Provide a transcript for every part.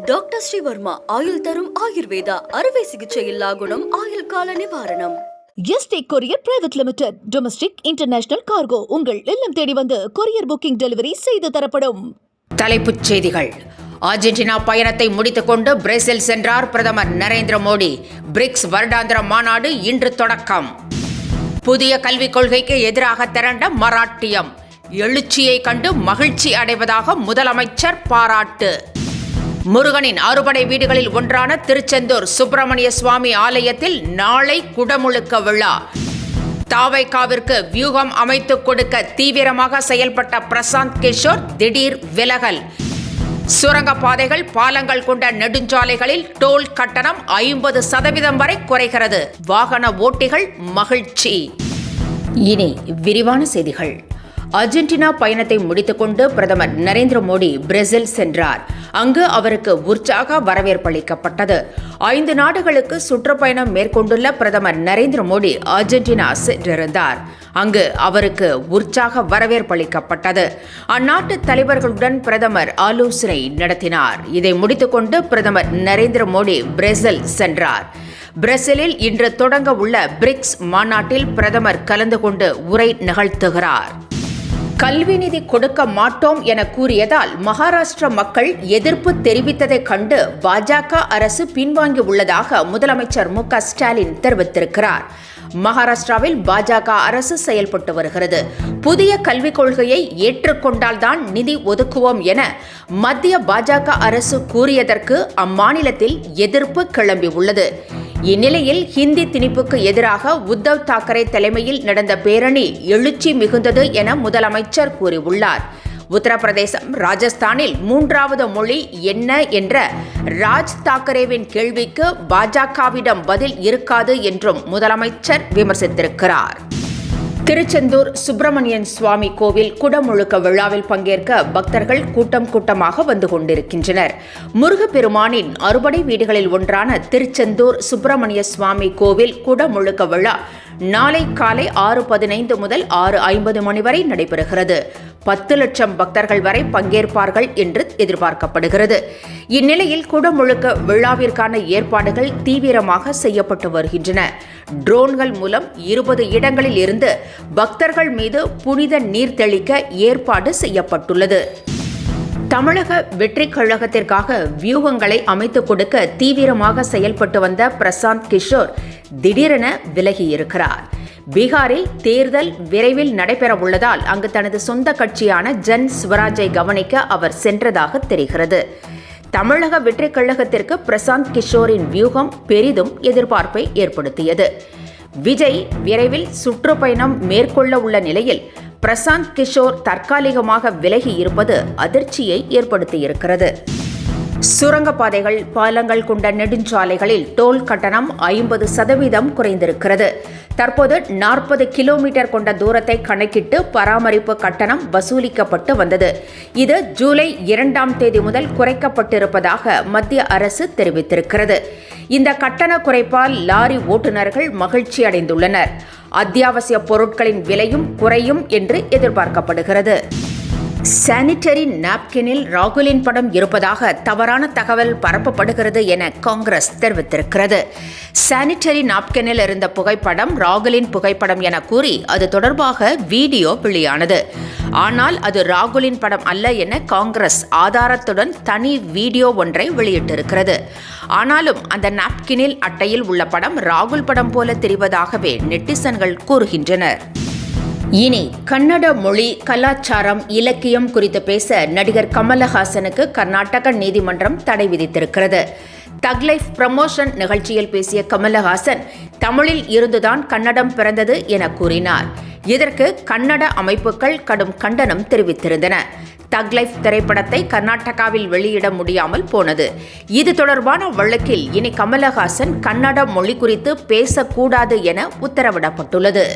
Doctor Sreevarma ஆயுள் தரும் ஆயுர்வேதா அறுவை சிகிச்சையில்லா குணம் ஆயுள் கால நிவாரணம். Yesterday courier private limited. Domestic international cargo உங்கள் இல்லம் தேடி வந்து கொரியர் புக்கிங் டெலிவரி செய்து தரப்படும். தலைப்புச் செய்திகள். அர்ஜென்டினா பயணத்தை முடித்துக் கொண்டு பிரேசில் சென்றார் பிரதமர் நரேந்திர மோடி. பிரிக்ஸ் வருடாந்திர மாநாடு இன்று தொடக்கம். புதிய கல்விக் கொள்கைக்கு எதிராக திரண்ட மராட்டியம் எழுச்சியை கண்டு மகிழ்ச்சி அடைவதாக முதலமைச்சர் பாராட்டு. முருகனின் அறுபடை வீடுகளில் ஒன்றான திருச்செந்தூர் சுப்பிரமணிய சுவாமி ஆலயத்தில் நாளை குடமுழுக்க விழா. தாவைக்காவிற்கு வியூகம் அமைத்துக் கொடுக்க தீவிரமாக செயல்பட்ட பிரசாந்த் கிஷோர் திடீர் விலகல். சுரங்கப்பாதைகள், பாலங்கள் கொண்ட நெடுஞ்சாலைகளில் டோல் கட்டணம் 50% வரை குறைகிறது. வாகன ஓட்டிகள் மகிழ்ச்சி. இனி விரிவான செய்திகள். அர்ஜென்டினா பயணத்தை முடித்துக்கொண்டு பிரதமர் நரேந்திர மோடி பிரேசில் சென்றார். அங்கு அவருக்கு உற்சாக வரவேற்பளிக்கப்பட்டது. 5 நாடுகளுக்கு சுற்றுப்பயணம் மேற்கொண்டுள்ள பிரதமர் நரேந்திர மோடி அர்ஜென்டினா சென்றிருந்தார். அங்கு அவருக்கு உற்சாக வரவேற்பளிக்கப்பட்டது. அந்நாட்டு தலைவர்களுடன் பிரதமர் ஆலோசனை நடத்தினார். இதை முடித்துக்கொண்டு பிரதமர் நரேந்திர மோடி பிரேசில் சென்றார். பிரேசிலில் இன்று தொடங்க உள்ள பிரிக்ஸ் மாநாட்டில் பிரதமர் கலந்து கொண்டு உரை நிகழ்த்துகிறார். கல்வி நிதி கொடுக்க மாட்டோம் என கூறியதால் மகாராஷ்டிர மக்கள் எதிர்ப்பு தெரிவித்ததைக் கண்டு பாஜக அரசு பின்வாங்கி உள்ளதாக முதலமைச்சர் மு.க. ஸ்டாலின் தெரிவித்திருக்கிறார். மகாராஷ்டிராவில் பாஜக அரசு செயல்பட்டு வருகிறது. புதிய கல்விக் கொள்கையை ஏற்றுக்கொண்டால்தான் நிதி ஒதுக்குவோம் என மத்திய பாஜக அரசு கூறியதற்கு அம்மாநிலத்தில் எதிர்ப்பு கிளம்பியுள்ளது. இந்நிலையில் ஹிந்தி திணிப்புக்கு எதிராக உத்தவ் தாக்கரே தலைமையில் நடந்த பேரணி எழுச்சி மிகுந்தது என முதலமைச்சர் கூறியுள்ளார். உத்தரப்பிரதேசம், ராஜஸ்தானில் 3வது மொழி என்ன என்ற ராஜ் தாக்கரேவின் கேள்விக்கு பாஜகவிடம் பதில் இருக்காது என்றும் முதலமைச்சர் விமர்சித்திருக்கிறார். திருச்செந்தூர் சுப்பிரமணியன் சுவாமி கோவில் குடமுழுக்க விழாவில் பங்கேற்க பக்தர்கள் கூட்டம் கூட்டமாக வந்து கொண்டிருக்கின்றனர். முருகப்பெருமானின் அறுபடை வீடுகளில் ஒன்றான திருச்செந்தூர் சுப்பிரமணிய சுவாமி கோவில் குடமுழுக்க விழா நாளை காலை 6:15 முதல் 6:50 மணி வரை நடைபெறுகிறது. 10 லட்சம் பக்தர்கள் வரை பங்கேற்பார்கள் என்று எதிர்பார்க்கப்படுகிறது. இந்நிலையில் குடமுழுக்க விழாவிற்கான ஏற்பாடுகள் தீவிரமாக செய்யப்பட்டு வருகின்றன. ட்ரோன்கள் மூலம் 20 இடங்களில் இருந்து பக்தர்கள் மீது புனித நீர் தெளிக்க ஏற்பாடு செய்யப்பட்டுள்ளது. தமிழக வெற்றி கழகத்திற்காக வியூகங்களை அமைத்துக் கொடுக்க தீவிரமாக செயல்பட்டு வந்த பிரசாந்த் கிஷோர் திடீரென விலகியிருக்கிறார். பீகாரில் தேர்தல் விரைவில் நடைபெற உள்ளதால் அங்கு தனது சொந்த கட்சியான ஜன் ஸ்வராஜை கவனிக்க அவர் சென்றதாக தெரிகிறது. தமிழக வெற்றி கழகத்திற்கு பிரசாந்த் கிஷோரின் வியூகம் பெரிதும் எதிர்பார்ப்பை ஏற்படுத்தியது. விஜய் விரைவில் சுற்றுப்பயணம் மேற்கொள்ள உள்ள நிலையில் பிரசாந்த் கிஷோர் தற்காலிகமாக விலகி இருப்பது அதிர்ச்சியை ஏற்படுத்தியிருக்கிறது. சுரங்கப்பாதைகள், பாலங்கள் கொண்ட நெடுஞ்சாலைகளில் டோல் கட்டணம் 50% குறைந்திருக்கிறது. தற்போது 40 கிலோமீட்டர் கொண்ட தூரத்தை கணக்கிட்டு பராமரிப்பு கட்டணம் வசூலிக்கப்பட்டு வந்தது. இது ஜூலை 2ஆம் தேதி முதல் குறைக்கப்பட்டிருப்பதாக மத்திய அரசு தெரிவித்திருக்கிறது. இந்த கட்டண குறைப்பால் லாரி ஓட்டுநர்கள் மகிழ்ச்சி அடைந்துள்ளனர். அத்தியாவசிய பொருட்களின் விலையும் குறையும் என்று எதிர்பார்க்கப்படுகிறது. சானிட்டரி நாப்கினில் ராகுலின் படம் இருப்பதாக தவறான தகவல் பரப்பப்படுகிறது என காங்கிரஸ் தெரிவித்திருக்கிறது. சானிட்டரி நாப்கினில் இருந்த புகைப்படம் ராகுலின் புகைப்படம் என கூறி அது தொடர்பாக வீடியோ வெளியானது. ஆனால் அது ராகுலின் படம் அல்ல என காங்கிரஸ் ஆதாரத்துடன் தனி வீடியோ ஒன்றை வெளியிட்டிருக்கிறது. ஆனாலும் அந்த நாப்கினில் அட்டையில் உள்ள படம் ராகுல் படம் போல தெரிவதாகவே நெட்டிசன்கள் கூறுகின்றனர். இனி கன்னட மொழி, கலாச்சாரம், இலக்கியம் குறித்து பேச நடிகர் கமலஹாசனுக்கு கர்நாடக நீதிமன்றம் தடை விதித்திருக்கிறது. தக் லைஃப் ப்ரமோஷன் நிகழ்ச்சியில் பேசிய கமலஹாசன் தமிழில் இருந்துதான் கன்னடம் பிறந்தது என கூறினார். இதற்கு கன்னட அமைப்புகள் கடும் கண்டனம் தெரிவித்திருந்தன. தக் லைஃப் திரைப்படத்தை கர்நாடகாவில் வெளியிட முடியாமல் போனது. இது தொடர்பான வழக்கில் இனி கமலஹாசன் கன்னட மொழி குறித்து பேசக்கூடாது என உத்தரவிடப்பட்டுள்ளது.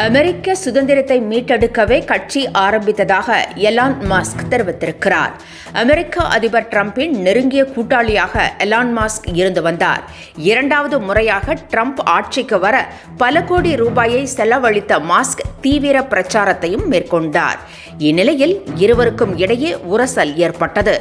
அமெரிக்க சுதந்திரத்தை மீட்டெடுக்கவே கட்சி ஆரம்பித்ததாக எலான் மஸ்க் தெரிவித்திருக்கிறார். அமெரிக்க அதிபர் டிரம்பின் நெருங்கிய கூட்டாளியாக எலான் மாஸ்க் இருந்து வந்தார். இரண்டாவது முறையாக டிரம்ப் ஆட்சிக்கு வர பல கோடி ரூபாயை செலவழித்த மாஸ்க் தீவிர பிரச்சாரத்தையும் மேற்கொண்டார். இந்நிலையில் இருவருக்கும் இடையே உரசல் ஏற்பட்டது.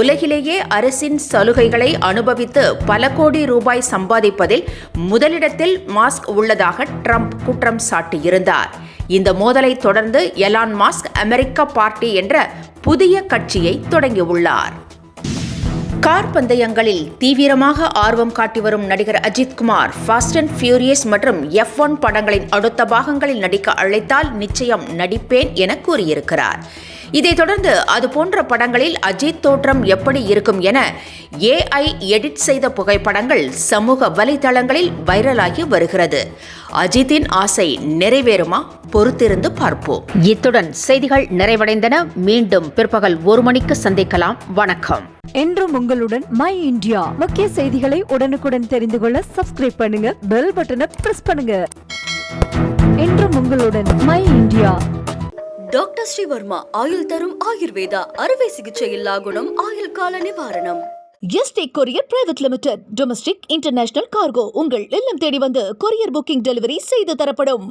உலகிலேயே அரசின் சலுகைகளை அனுபவித்து பல கோடி ரூபாய் சம்பாதிப்பதில் முதலிடத்தில் மாஸ்க் உள்ளதாக ட்ரம்ப் குற்றம் சாட்டியிருந்தார். இந்த மோதலை தொடர்ந்து எலான் மாஸ்க் அமெரிக்க பார்ட்டி என்ற புதிய கட்சியை தொடங்கியுள்ளார். கார் பந்தயங்களில் தீவிரமாக ஆர்வம் காட்டி வரும் நடிகர் Ajith Kumar fast and furious மற்றும் F1 படங்களின் அடுத்த பாகங்களில் நடிக்க அழைத்தால் நிச்சயம் நடிப்பேன் என கூறியிருக்கிறார். இதைத் தொடர்ந்து அதுபோன்ற படங்களில் அஜித் தோற்றம் எப்படி இருக்கும் என AI எடிட் செய்த புகைப்படங்கள் சமூக வலைதளங்களில் வைரலாகி வருகிறது. அஜித்தின் ஆசை நிறைவேறுமா? பொறுத்திருந்து பார்ப்போம். இத்துடன் செய்திகள் நிறைவடைந்தன. மீண்டும் பிற்பகல் 1 மணிக்கு சந்திக்கலாம். வணக்கம். என்றும் உங்களுடன் மை இந்தியா. முக்கிய செய்திகளை உடனுக்குடன் தெரிந்து கொள்ள சப்ஸ்கிரைப் பண்ணுங்க, பெல் பட்டனை பிரஸ் பண்ணுங்க. என்றும் உங்களுடன் மை இந்தியா. டாக்டர் ஸ்ரீவர்மா ஆயுள் தரும் ஆயுர்வேதா அறுவை சிகிச்சை இல்லா குணம் ஆயுள் கால நிவாரணம். Yesterday courier private limited domestic international cargo உங்கள் இல்லம் தேடி வந்து கொரியர் புக்கிங் டெலிவரி செய்து தரப்படும்.